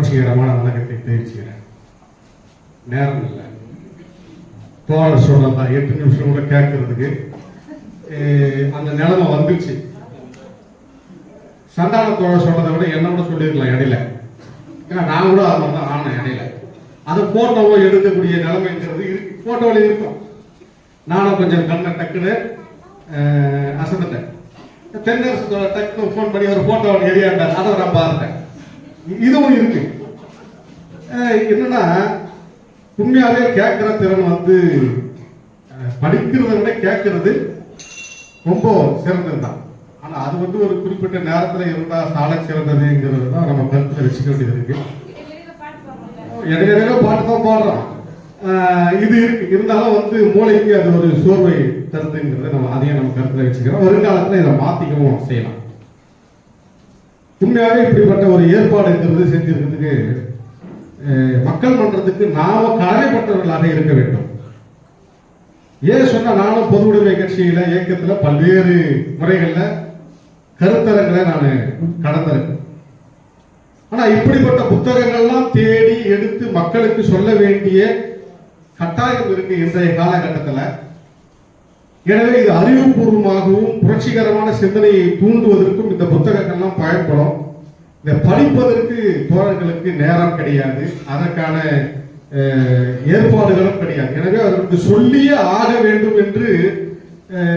புரட்சிகரமான வணக்கத்தை தெரிவிச்சுக்கிறேன். நேரம் இல்லை, தோழர் சொல்லலாம் 8 நிமிஷம் கூட கேட்கறதுக்கு அந்த நிலைமை வந்துச்சு. சந்தான தோழர் சொன்னதை விட என்ன கூட சொல்லியிருக்கலாம் இடையில. ஏன்னா நான் கூட அது மாதிரி தான் ஆனேன் இடையில. அது போட்டோவோ எடுக்கக்கூடிய நிலைமைங்கிறது இருக்கு, போட்டோவில் இருக்கும். நானும் கொஞ்சம் கண்ணை டக்குன்னு அசந்துட்டேன். தென்னரசு டக்குன்னு ஃபோன் பண்ணி ஒரு போட்டோ எரியாண்டார், அதை நான் பார்த்தேன். இதுவும் இருக்கு. என்னன்னா உண்மையாவே கேட்கிற திறன் வந்து படிக்கிறத விட கேட்கறது ரொம்ப சிறந்தது தான். ஆனா அது வந்து ஒரு குறிப்பிட்ட நேரத்துல இருந்தா சாலை சிறந்ததுங்கிறது தான் நம்ம கருத்துல வச்சுக்க வேண்டியது இருக்கு. இடையில பாட்டு தான் பாடுறோம், இது இருக்கு. இருந்தாலும் வந்து மூளைக்கு அது ஒரு சோர்வை தருதுங்கிறத நம்ம அதையும் நம்ம கருத்துல வச்சுக்கிறோம். வருங்காலத்துல இதை மாத்திக்கவும் செய்யலாம். உண்மையாவே இப்படிப்பட்ட ஒரு ஏற்பாடுங்கிறது செஞ்சிருக்கிறதுக்கு மக்கள் மன்றத்துக்கு நாம கடமைப்பட்டவர்களாக இருக்க வேண்டும். ஏன் சொன்னா, நானும் பொது உடைமை கட்சியில இயக்கத்துல பல்வேறு முறைகள்ல கருத்தரங்களை நான் கடந்திருக்கேன். ஆனா இப்படிப்பட்ட புத்தகங்கள்லாம் தேடி எடுத்து மக்களுக்கு சொல்ல வேண்டிய கட்டாயம் இருக்கு இன்றைய காலகட்டத்தில். எனவே இது அறிவுபூர்வமாகவும் புரட்சிகரமான சிந்தனையை தூண்டுவதற்கும் இந்த புத்தகங்கள்லாம் பயன்படும். இதை படிப்பதற்கு தோழர்களுக்கு நேரம் கிடையாது, அதற்கான ஏற்பாடுகளும் கிடையாது. எனவே அதற்கு சொல்லியே ஆக வேண்டும் என்று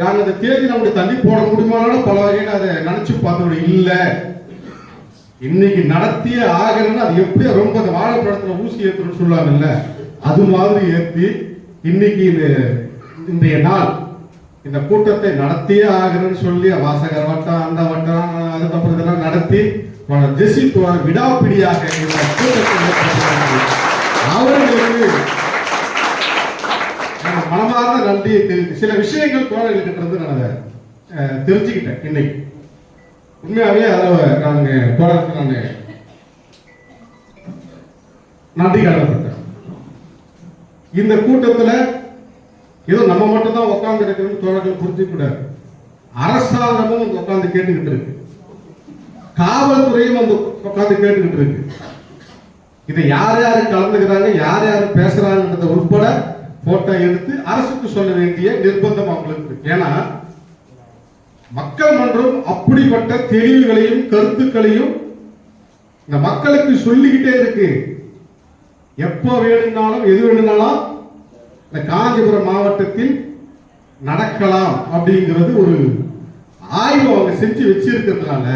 நாங்கள் அந்த தேதி நம்முடைய தள்ளி போட முடியுமான பல வகையில் அதை நினைச்சு பார்த்தோம். இல்லை, இன்னைக்கு நடத்தியே ஆகணும்னு அது எப்படி ரொம்ப அந்த வாழைப்பழத்துல ஊசி ஏற்றுன்னு சொல்லுவாங்கல்ல, அது மாதிரி ஏற்றி இன்னைக்கு இன்றைய நாள் இந்த கூட்டத்தை நடத்தியே ஆகணும்னு சொல்லி வாசகர் வட்டம் அந்த வட்டம் அதுக்கப்புறம் இதெல்லாம் நடத்தி ஜெசி விடாப்பிடியாக இந்த கூட்டத்தை அவர்களுக்கு மனமார்ந்த நன்றியை தெரிவித்து சில விஷயங்கள் தோழர்கிட்ட இருந்து நான் தெரிஞ்சுக்கிட்டேன். இன்னைக்கு உண்மையாவே அதில் நாங்க தோழருக்கு நான் நன்றி கடமைப்பட்டேன். இந்த கூட்டத்தில் ஏதோ நம்ம மட்டும் தான் உட்கார்ந்து இருக்கிறது தோழர்கள் புரிஞ்சுக்க கூடாது. அரசாங்கமும் உட்கார்ந்து கேட்டுக்கிட்டு இருக்கு, காவல்துறையும் வந்து உட்கார்ந்து கேட்டுக்கிட்டு இருக்கு. இதை யார் யாரு கலந்துக்கிறாங்க, யார் யாரு பேசுறாங்கன்றத உட்பட போட்டோ எடுத்து அரசுக்கு சொல்ல வேண்டிய நிர்பந்தம் அவங்களுக்கு இருக்கு. ஏன்னா மக்கள் மன்றம் அப்படிப்பட்ட தெளிவுகளையும் கருத்துக்களையும் இந்த மக்களுக்கு சொல்லிக்கிட்டே இருக்கு. எப்ப வேணும்னாலும் எது வேணும்னாலும் இந்த காஞ்சிபுரம் மாவட்டத்தில் நடக்கலாம் அப்படிங்கிறது ஒரு ஆய்வு அவங்க செஞ்சு வச்சிருக்கிறதுனால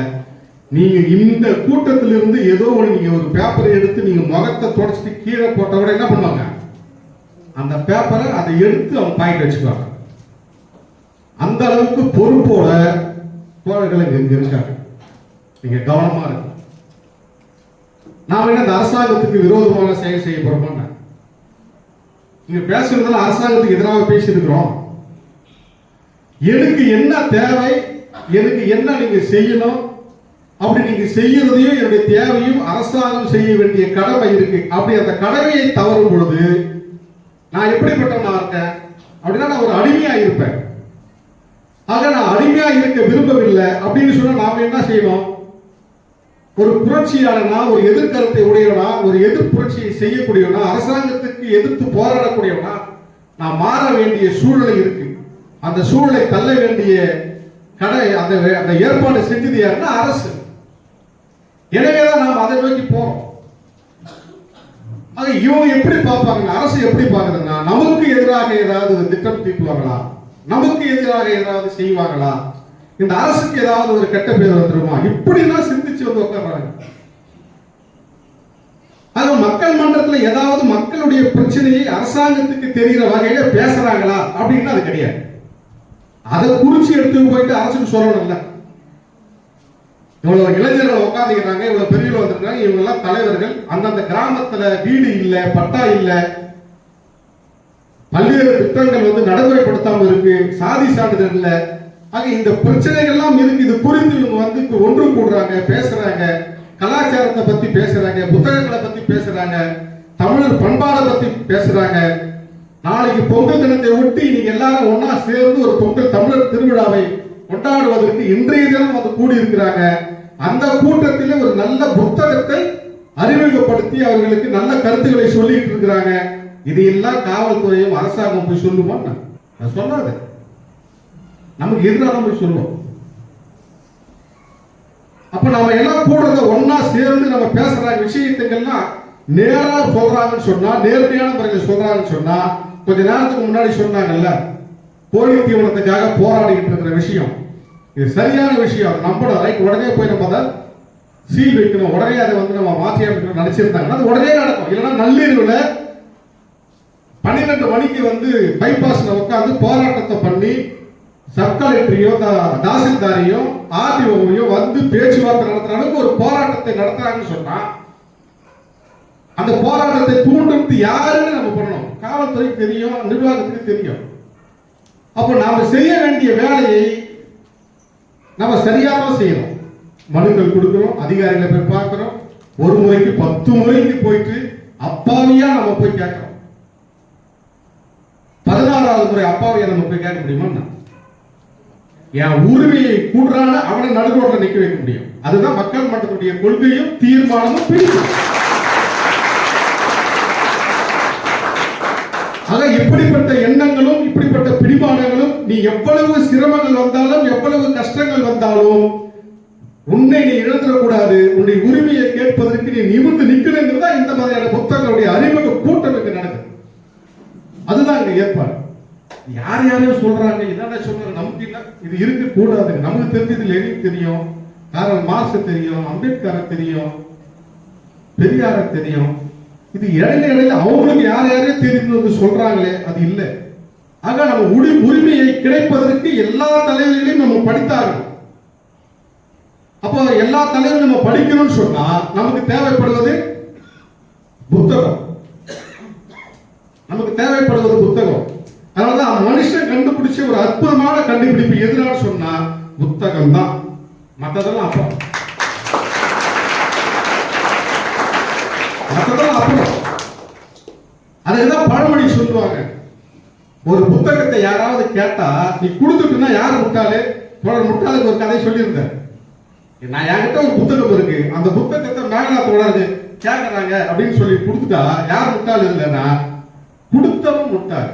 நீங்க இந்த கூட்டத்திலிருந்து ஏதோ ஒன்று நீங்க ஒரு பேப்பரை எடுத்து நீங்க முகத்தை தொடச்சிட்டு கீழே போட்ட கூட என்ன பண்ணுவாங்க, அந்த பேப்பரை அதை எடுத்து அவங்க பாக்கெட் வச்சுக்குவாங்க. அந்த அளவுக்கு பொறுப்போட தோழர்கள் இங்க இருக்காங்க. நீங்க கவனமா இருக்கு. நாம என்ன இந்த அரசாங்கத்துக்கு விரோதமான செயல் செய்ய போறோம்? நீங்க பேசுறதுல அரசாங்கத்துக்கு எதிராக பேசியிருக்கிறோம். எனக்கு என்ன தேவை, எனக்கு என்ன நீங்க செய்யணும், அப்படி நீங்க செய்யறதையும் என்னுடைய தேவையும் அரசாங்கம் செய்ய வேண்டிய கடமை இருக்கு. அப்படி அந்த கடமையை தவறும் பொழுது நான் எப்படிப்பட்டவனா இருக்கேன் அப்படின்னா நான் ஒரு அடிமையா இருப்பேன். ஆக நான் அடிமையா இருக்க விரும்பவில்லை அப்படின்னு சொன்னா நாம என்ன செய்யணும்? ஒரு புரட்சியாளனா, ஒரு எதிர்கருத்தை உடையவனா, ஒரு எதிர் புரட்சியை செய்யக்கூடியவனா, அரசாங்கத்துக்கு எதிர்த்து போராடக்கூடியவனா நான் மாற வேண்டிய சூழ்நிலை இருக்கு. அந்த சூழலை தள்ள வேண்டிய அந்த ஏற்பாடு செஞ்சது யாருன்னா அரசு. எனவேதான் நாம் அதை நோக்கி போறோம். ஆக இவங்க எப்படி பார்ப்பாங்க, அரசு எப்படி பார்க்குதுன்னா நமக்கு எதிராக ஏதாவது திட்டம் தீட்டுவாங்களா, நமக்கு எதிராக ஏதாவது செய்வாங்களா, இந்த அரசுக்கு ஏதாவது ஒரு கெட்ட பேர் வந்துருமா, இப்படிலாம் சிந்திச்சு வந்து உட்கார்றாங்க. அது மக்கள் மன்றத்தில் ஏதாவது மக்களுடைய பிரச்சனையை அரசாங்கத்துக்கு தெரிகிற வகையில பேசுறாங்களா அப்படின்னு அது கிடையாது. அதை குறிச்சு எடுத்து போயிட்டு அரசுக்கு சொல்லணும்ல. இவ்வளவு இளைஞர்கள் உட்காந்துக்கிறாங்க, இவ்வளவு பெரியவர்கள் வந்திருக்காங்க, இவங்க எல்லாம் தலைவர்கள். அந்தந்த கிராமத்துல வீடு இல்ல, பட்டா இல்ல, பல்வேறு திட்டங்கள் வந்து நடைமுறைப்படுத்தாம இருக்கு, சாதி சான்றிதழ் இல்ல. ஆக இந்த பிரச்சனைகள் எல்லாம் இருக்கு. இது குறித்து இவங்க வந்து ஒன்று கூடுறாங்க, பேசுறாங்க, கலாச்சாரத்தை பத்தி பேசுறாங்க, புத்தகங்களை பத்தி பேசுறாங்க, தமிழர் பண்பாடை பத்தி பேசுறாங்க. நாளைக்கு பொங்கல் தினத்தை ஒட்டி நீங்க எல்லாரும் ஒன்னா சேர்ந்து ஒரு பொங்கல் தமிழர் திருவிழாவை கொண்டாடுவதற்கு இன்றைய தினம் வந்து கூடி இருக்கிறாங்க. அந்த கூட்டத்தில் ஒரு நல்ல புத்தகத்தை அறிமுகப்படுத்தி அவர்களுக்கு நல்ல கருத்துக்களை சொல்லிட்டு இருக்கிறாங்க. இதையெல்லாம் காவல்துறையும் அரசாங்கம் போய் சொல்லுமா? சொல்லாது. நமக்கு எதிராக போய் சொல்லுவோம். அப்ப நம்ம எல்லாம் கூடுறத ஒன்னா சேர்ந்து நம்ம பேசுற விஷயத்துக்கெல்லாம் நேரா சொல்றாங்கன்னு சொன்னா, நேர்மையான முறையில் சொல்றாங்கன்னு சொன்னா, கொஞ்ச நேரத்துக்கு முன்னாடி சொன்னாங்கல்ல, கோயில் தீவனத்துக்காக போராடிட்டு இருக்கிற விஷயம், இது சரியான விஷயம். நம்மளோட ரைட். உடனே போய் நம்ம அதை சீல் வைக்கணும், உடனே அதை வந்து நம்ம மாற்றி அமைக்கணும் நினைச்சிருந்தாங்கன்னா அது உடனே நடக்கும். இல்லைன்னா நள்ளிரவுல 12 மணிக்கு வந்து பைபாஸ்ல உட்காந்து போராட்டத்தை பண்ணி சப் கலெக்டரையோ தாசில்தாரையோ ஆர்டிஓவையோ வந்து பேச்சுவார்த்தை நடத்துற அளவுக்கு ஒரு போராட்டத்தை நடத்துறாங்கன்னு சொன்னா, அந்த போராட்டத்தை தூண்டுறது யாருன்னு நம்ம பண்ணணும். காவல்துறைக்கு தெரியும், நிர்வாகத்துக்கு தெரியும். அப்போ நாம செய்ய வேண்டிய வேலையை நம்ம சரியாக செய்யணும். மனுக்கள் கொடுக்கிறோம், அதிகாரிகளை போய் பார்க்கிறோம், ஒரு முறைக்கு 10 முறைக்கு போயிட்டு அப்பாவியா நம்ம போய் கேட்கிறோம். 16வது முறை அப்பாவியா நம்ம போய் கேட்க முடியுமா? என் உரிமையை கூடுறான அவனை நடுரோட்ல நிக்க வைக்க முடியும். அதுதான் மக்கள் மன்றத்துடைய கொள்கையும் தீர்மானமும் பிடிக்கும். ஆக இப்படிப்பட்ட எண்ணங்களும் இப்படிப்பட்ட பிடிமானங்களும், நீ எவ்வளவு சிரமங்கள் வந்தாலும் எவ்வளவு கஷ்டங்கள் வந்தாலும் உன்னை நீ இழந்துடக்கூடாது. உன்னுடைய உரிமையை கேட்பதற்கு நீ நிமிர்ந்து நிற்கணுங்கிறதா இந்த மாதிரியான புத்தகங்களுடைய அறிமுக கூட்டம் இங்கு நடக்குது. அதுதான் இங்க ஏற்பாடு. யார் யாரையும் சொல்றாங்க, என்னென்ன சொல்றாங்க, நமக்கு இது இருக்க கூடாது. நமக்கு தெரிஞ்சது லெனின் தெரியும், காரல் மார்க்ஸ் தெரியும், அம்பேத்கர் தெரியும், பெரியார தெரியும். இது இடையில அவங்களுக்கு யார் யாரையும் தெரிந்து வந்து சொல்றாங்களே, அது இல்லை. ஆக நம்ம உரிமையை கிடைப்பதற்கு எல்லா தலைவர்களையும் நம்ம படித்தாகணும். அப்போ எல்லா தலைவரும் நம்ம படிக்கணும்னு சொன்னா நமக்கு தேவைப்படுவது புத்தகம். நமக்கு தேவைப்படுவது புத்தகம். அதனாலதான் மனுஷன் கண்டுபிடிச்ச ஒரு அற்புதமான கண்டுபிடிப்பு எதுனால சொன்னா புத்தகம் தான். மற்றதெல்லாம் அப்புறம். அதுதான் பழமொழி சொல்லுவாங்க. ஒரு புத்தகத்தை யாராவது கேட்டா நீ கொடுத்துட்டுனா யாரு முட்டாளு? முட்டாளுக்கு ஒரு கதை சொல்லியிருந்தேன். நான் என்கிட்ட ஒரு புத்தகம் இருக்கு, அந்த புத்தகத்தை மேகநாத்தோட கேட்கறாங்க அப்படின்னு சொல்லி கொடுத்துட்டா யார் முட்டாள் இல்லைன்னா கொடுத்தவன் முட்டாள்.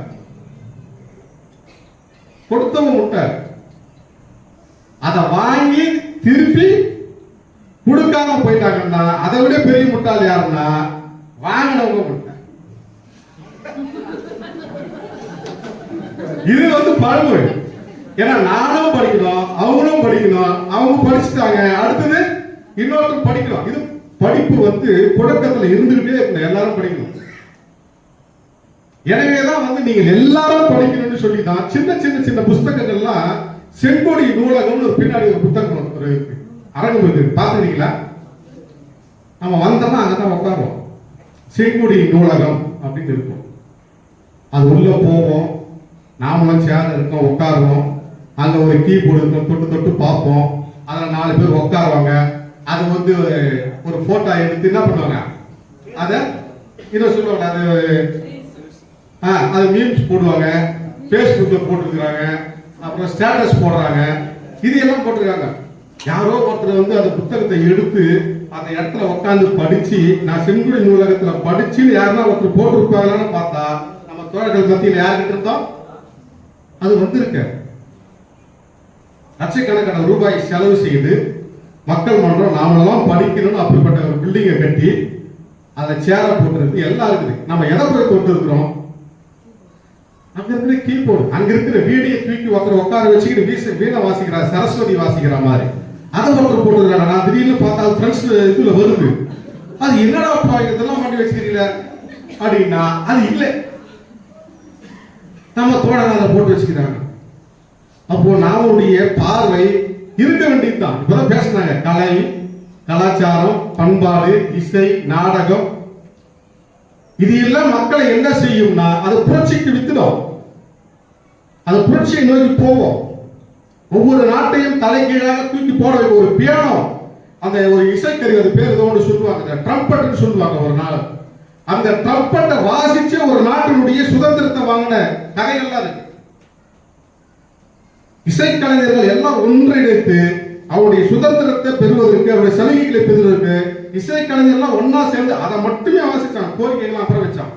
கொடுத்தவன் முட்டாள். அதை வாங்கி திருப்பி கொடுக்காம போயிட்டாங்கன்னா அதை விட பெரிய முட்டாள் யாருன்னா வாங்கினவங்க முட்டாள். இது வந்து பழமொழி. ஏன்னா நானும் படிக்கணும், அவங்களும் படிக்கணும், அவங்க படிச்சுட்டாங்க, அடுத்தது இன்னொருத்தர் படிக்கணும். இது படிப்பு வந்து புழக்கத்துல இருந்துகிட்டே இருக்கணும், எல்லாரும் படிக்கணும். எனவேதான் வந்து நீங்கள் எல்லாரும் படிக்கணும்னு சொல்லிதான் சின்ன சின்ன சின்ன புத்தகங்கள்லாம் செங்கோடி நூலகம்னு ஒரு பின்னாடி ஒரு புத்தகம் இருக்கு, அரங்கம் இருக்கு, பாத்துட்டீங்களா? நம்ம வந்தோம்னா அங்கதான் உட்காருவோம். செங்கோடி நூலகம் அப்படின்னு இருக்கும். அது உள்ள போவோம், நாமளும் சேர் இருக்கோம், உட்காருவோம். அங்க ஒரு கீபோர்டு இருக்கும், தொட்டு தொட்டு பார்ப்போம். அதுல 4 பேர் உட்காருவாங்க. அது வந்து ஒரு போட்டோ எடுத்து என்ன பண்ணுவாங்க, அத இதை சொல்லுவாங்க, அது மீம்ஸ் போடுவாங்க, பேஸ்புக்ல போட்டுருக்காங்க, அப்புறம் ஸ்டேட்டஸ் போடுறாங்க, இது எல்லாம் போட்டிருக்காங்க. யாரோ ஒருத்தர் வந்து அந்த புத்தகத்தை எடுத்து அந்த இடத்துல உட்காந்து படிச்சு, நான் செங்குடி நூலகத்துல படிச்சுன்னு யாருன்னா ஒருத்தர் போட்டிருப்பாங்கன்னு பார்த்தா நம்ம தோழர்கள் மத்தியில் யாருக்கிட்ட இருந்தோம் அது வந்திருக்க. லட்சக்கணக்கான ரூபாய் செலவு செய்து மக்கள் மன்றம் நாமெல்லாம் படிக்கணும்னு அப்படிப்பட்ட ஒரு பில்டிங்கை கட்டி அதை சேர போட்டுருக்கு, எல்லாம் இருக்குது. நம்ம எதை போய் கொண்டு இருக்கிறோம்? அங்க இருக்கிற கீபோர்டு, அங்க இருக்கிற வீடியோ தூக்கி ஒருத்தர் உட்கார வச்சுக்கிட்டு வீணை வாசிக்கிறா, சரஸ்வதி வாசிக்கிற மாதிரி அதை ஒருத்தர் போட்டுருக்காங்க. நான் திடீர்னு பார்த்தா ஃப்ரெண்ட்ஸ் இதுல வருது, அது என்னடா இதெல்லாம் பண்ணி வச்சுக்கிறீங்களா அப்படின்னா அது இல்லை, நம்ம தோழர் அதை போட்டு வச்சுக்கிறாங்க. அப்போ நம்முடைய பார்வை இருக்க வேண்டியதுதான். இப்பதான் பேசினாங்க, கலை, கலாச்சாரம், பண்பாடு, இசை, நாடகம், இது எல்லாம் மக்களை என்ன செய்யும்னா அது புரட்சிக்கு வித்துடும், அது புரட்சியை நோக்கி போவோம். ஒவ்வொரு நாட்டையும் தலைகீழாக தூக்கி போட ஒரு பியானோ, அந்த ஒரு இசைக்கருவி, அது பேர் ஏதோ ஒன்று சொல்லுவாங்க, ட்ரம்பட்னு சொல்லுவாங்க. ஒரு நாள் அந்த ட்ரம்பட்டை வாசிச்சு ஒரு நாட்டினுடைய சுதந்திரத்தை வாங்கின கதைகள்லாம் இருக்கு. இசைக்கலைஞர்கள் எல்லாம் ஒன்றிணைத்து அவருடைய சுதந்திரத்தை பெறுவதற்கு, அவருடைய சலுகைகளை பெறுவதற்கு இசைக்கலைஞர்லாம் ஒன்னா சேர்ந்து அதை மட்டுமே வாசிச்சாங்க, கோரிக்கைகள் அப்புறம் வச்சாங்க.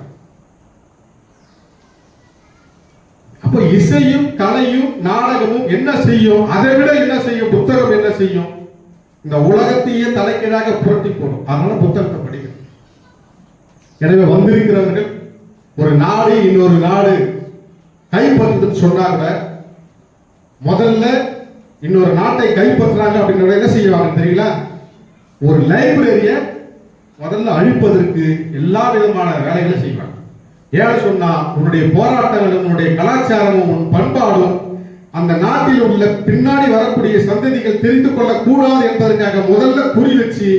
அப்ப இசையும் கலையும் நாடகமும் என்ன செய்யும்? அதை விட என்ன செய்யும்? புத்தகம் என்ன செய்யும்? இந்த உலகத்தையே தலைக்கீழாக புரட்டி போடும். அதனால புத்தகத்தை படிக்கணும். எனவே வந்திருக்கிறவர்கள் ஒரு நாடு இன்னொரு நாடு கைப்பற்றுதுன்னு சொன்னாங்க, முதல்ல இன்னொரு நாட்டை கைப்பற்றாங்க அப்படின்னு என்ன செய்வாங்க தெரியல? ஒரு லைப்ரரிய முதல்ல அழிப்பதற்கு எல்லா விதமான வேலைகளை செய்வாங்க. ஏன்னு சொன்னா உன்னுடைய போராட்டங்களும் உன்னுடைய கலாச்சாரமும் உன் பண்பாடும் அந்த நாட்டில் உள்ள பின்னாடி வரக்கூடிய சந்ததிகள் தெரிந்து கொள்ளக்கூடாது என்பதற்காக முதல்ல குறி வச்சு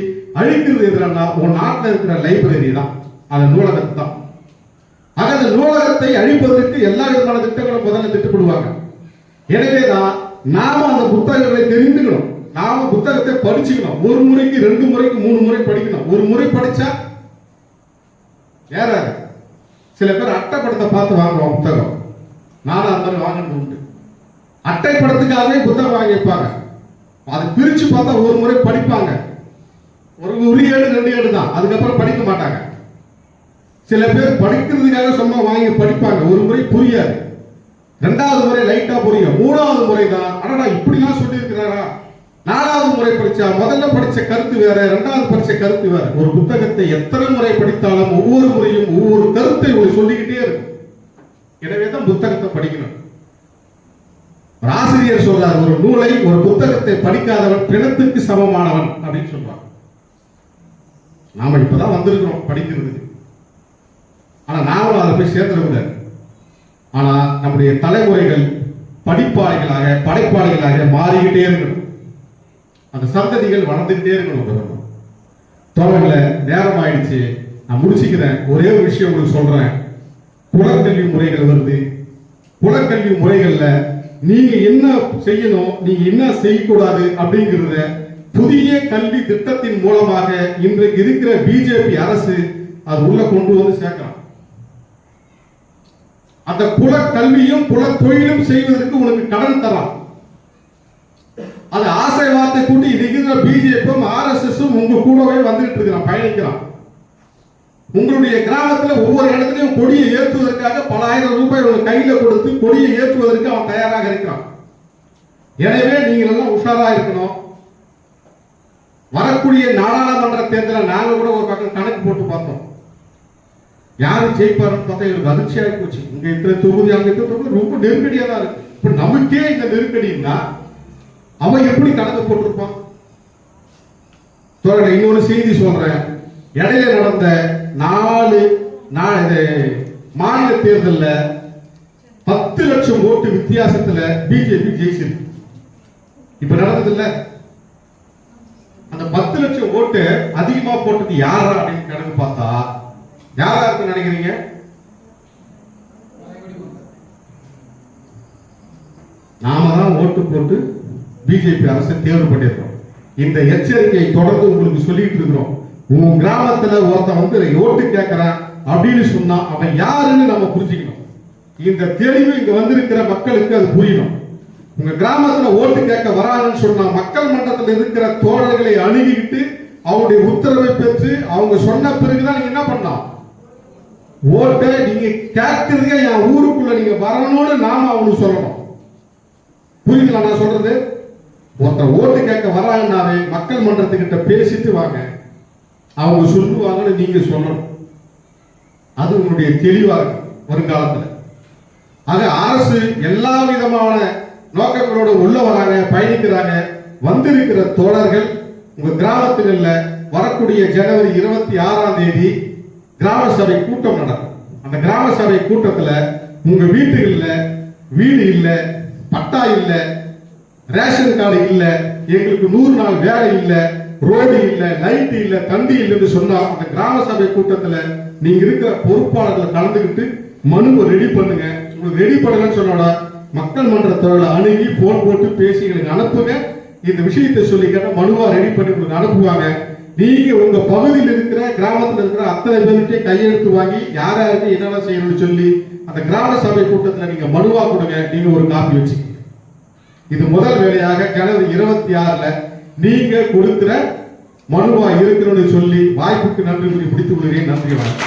அழிக்கிறது எதுனா உன் நாட்டில் இருக்கிற லைப்ரரி தான், அது நூலகத்தை தான். ஆக அந்த நூலகத்தை அழிப்பதற்கு எல்லா விதமான திட்டங்களும் முதல்ல திட்டப்படுவாங்க. எனவேதான் நாம அந்த புத்தகங்களை தெரிந்துக்கணும், நாம புத்தகத்தை படிச்சுக்கணும். ஒரு முறைக்கு 2 முறைக்கு 3 முறை படிக்கணும். ஒரு முறை படிச்சா ஏறாது. சில பேர் அட்டை படத்தை பார்த்து வாங்குவாங்க புத்தகம். நானும் அந்த மாதிரி வாங்கினது உண்டு. அட்டை படத்துக்காகவே புத்தகம் வாங்கி வைப்பாங்க. அதை பிரிச்சு பார்த்தா ஒரு முறை படிப்பாங்க, ஒரு ஏடு 2 ஏடு தான், அதுக்கப்புறம் படிக்க மாட்டாங்க. சில பேர் படிக்கிறதுக்காக சும்மா வாங்கி படிப்பாங்க, ஒரு முறை புரியாது, 2வது முறை லைட்டா புரியும், 3வது முறை தான் அடடா இப்படிலாம் சொல்லி இருக்கிறாரா. 4வது முறை படிச்சா முதல்ல படிச்ச கருத்து வேற, 2வது படிச்ச கருத்து வேற. ஒரு புத்தகத்தை எத்தனை முறை படித்தாலும் ஒவ்வொரு முறையும் ஒவ்வொரு கருத்தை சொல்லிக்கிட்டே இருக்கும். எனவே தான் புத்தகத்தை படிக்கணும். ஒரு ஆசிரியர் சொல்றார், ஒரு நூலை ஒரு புத்தகத்தை படிக்காதவன் பிணத்துக்கு சமமானவன் அப்படின்னு சொல்றார். நாம இப்பதான் வந்திருக்கிறோம் படிக்கிறதுக்கு, ஆனா நாமளும் அதை போய் சேர்ந்துடக்கூடாது. ஆனா நம்முடைய தலைமுறைகள் படிப்பாளிகளாக படைப்பாளிகளாக மாறிக்கிட்டே இருக்கணும். அந்த சந்ததிகள் வளர்ந்துகிட்டே இருக்கணும். தோழர்களே, நேரம் ஆயிடுச்சு, நான் முடிச்சுக்கிறேன். ஒரே ஒரு விஷயம் உங்களுக்கு சொல்றேன். குலக்கல்வி முறைகள் வருது. குலக்கல்வி முறைகள்ல நீங்க என்ன செய்யணும், நீங்க என்ன செய்யக்கூடாது அப்படிங்கிறத புதிய கல்வி திட்டத்தின் மூலமாக இன்றைக்கு இருக்கிற பிஜேபி அரசு அது உள்ள கொண்டு வந்து சேர்க்கலாம். அந்த குல கல்வியும் குல தொழிலும் செய்வதற்கு உனக்கு கடன் தரலாம். அது ஆசை வார்த்தை கூட்டி இருக்கிற பிஜேபியும் ஆர்எஸ்எஸும் உங்க கூடவே வந்துட்டு இருக்கிறான், பயணிக்கிறான். உங்களுடைய கிராமத்தில் ஒவ்வொரு இடத்துலையும் கொடியை ஏற்றுவதற்காக பல ஆயிரம் ரூபாய் உங்க கையில கொடுத்து கொடியை ஏற்றுவதற்கு அவன் தயாராக இருக்கிறான். எனவே நீங்கள் எல்லாம் உஷாரா இருக்கணும். வரக்கூடிய நாடாளுமன்ற தேர்தலில் நாங்க கூட ஒரு பக்கம் கணக்கு போட்டு பார்த்தோம், யாரு ஜெயிப்பாருன்னு பார்த்தா எனக்கு அதிர்ச்சியாக போச்சு. இங்க இருக்கிற தொகுதி அங்க இருக்கிற தொகுதி ரொம்ப நெருக்கடியா தான் இருக்கு. இப்ப நமக்கே இந்த நெருக்கடின்னா அவன் எப்படி கணக்கு போட்டிருப்பான்? இன்னொரு செய்தி சொல்றேன். இடையில நடந்த 4 மாநில தேர்தலில் 10 லட்சம் ஓட்டு வித்தியாசத்துல பிஜேபி ஜெயிச்சிருக்கு. இப்ப நடந்தது இல்ல, அந்த 10 லட்சம் ஓட்டு அதிகமா போட்டது யாரா அப்படின்னு கணக்கு பார்த்தா யாரா இருக்கு நினைக்கிறீங்க? நாம தான் ஓட்டு போட்டு பிஜேபி அரசை தேர்வு பண்ணிருக்கோம். இந்த எச்சரிக்கையை தொடர்ந்து உங்களுக்கு சொல்லிட்டு இருக்கிறோம். உங்க கிராமத்துல ஒருத்தன் வந்து ஓட்டு கேட்கிறான் அப்படின்னு சொன்னா அவன் யாருன்னு நம்ம புரிஞ்சுக்கணும். இந்த தெளிவு இங்க வந்திருக்கிற மக்களுக்கு அது புரியணும். உங்க கிராமத்துல ஓட்டு கேட்க வராங்கன்னு சொன்னா மக்கள் மன்றத்தில் இருக்கிற தோழர்களை அணுகிட்டு அவருடைய உத்தரவை பெற்று அவங்க சொன்ன பிறகுதான் நீங்க என்ன பண்ணலாம், ஓட்டை நீங்க கேட்கறதுக்கு என் ஊருக்குள்ள நீங்க வரணும்னு நாம அவங்களுக்கு சொல்லணும். புரியுங்களா நான் சொல்றது? ஒருத்தர் ஓட்டு கேட்க வராங்கன்னாவே மக்கள் மன்றத்துக்கிட்ட பேசிட்டு வாங்க, அவங்க சொல்லுவாங்கன்னு நீங்க சொல்லணும். அது உங்களுடைய தெளிவாக வருங்காலத்தில். ஆக அரசு எல்லா விதமான நோக்கங்களோட உள்ள வராங்க, பயணிக்கிறாங்க. வந்திருக்கிற தோழர்கள் உங்க கிராமத்தில் வரக்கூடிய ஜனவரி 26ஆம் தேதி கிராம சபை கூட்டம் நடக்கும். அந்த கிராம சபை கூட்டத்துல உங்க வீட்டுகள்ல வீடு இல்ல, பட்டா இல்ல, ரேஷன் கார்டு இல்ல, எங்களுக்கு 100 நாள் வேலை இல்ல, ரோடு இல்ல, லைட் இல்ல, தண்ணி இல்லைன்னு சொன்னா அந்த கிராம சபை கூட்டத்துல நீங்க இருக்கிற பொறுப்பாளர்கள் கலந்துக்கிட்டு மனுவை ரெடி பண்ணுங்க. உங்களுக்கு ரெடி பண்ணுங்கன்னு சொன்னோட மக்கள் மன்றத்தோட அணுகி போன் போட்டு பேசி எங்களுக்கு அனுப்புங்க. இந்த விஷயத்தை சொல்லி கேட்ட மனுவா ரெடி பண்ணி உங்களுக்கு அனுப்புவாங்க. நீங்க உங்க பகுதியில் இருக்கிற கிராமத்தில் இருக்கிற அத்தனை பேருக்கே கையெழுத்து வாங்கி யார் யாருக்கு என்னென்ன செய்யணும்னு சொல்லி அந்த கிராம சபை கூட்டத்தில் நீங்க மனுவா கொடுங்க. நீங்க ஒரு காப்பி வச்சுக்கீங்க. இது முதல் வேலையாக ஜனவரி 26 நீங்க கொடுக்கிற மனுவா இருக்கணும்னு சொல்லி வாய்ப்புக்கு நன்றி கூறி முடித்துக் கொள்கிறேன். நன்றி வணக்கம்.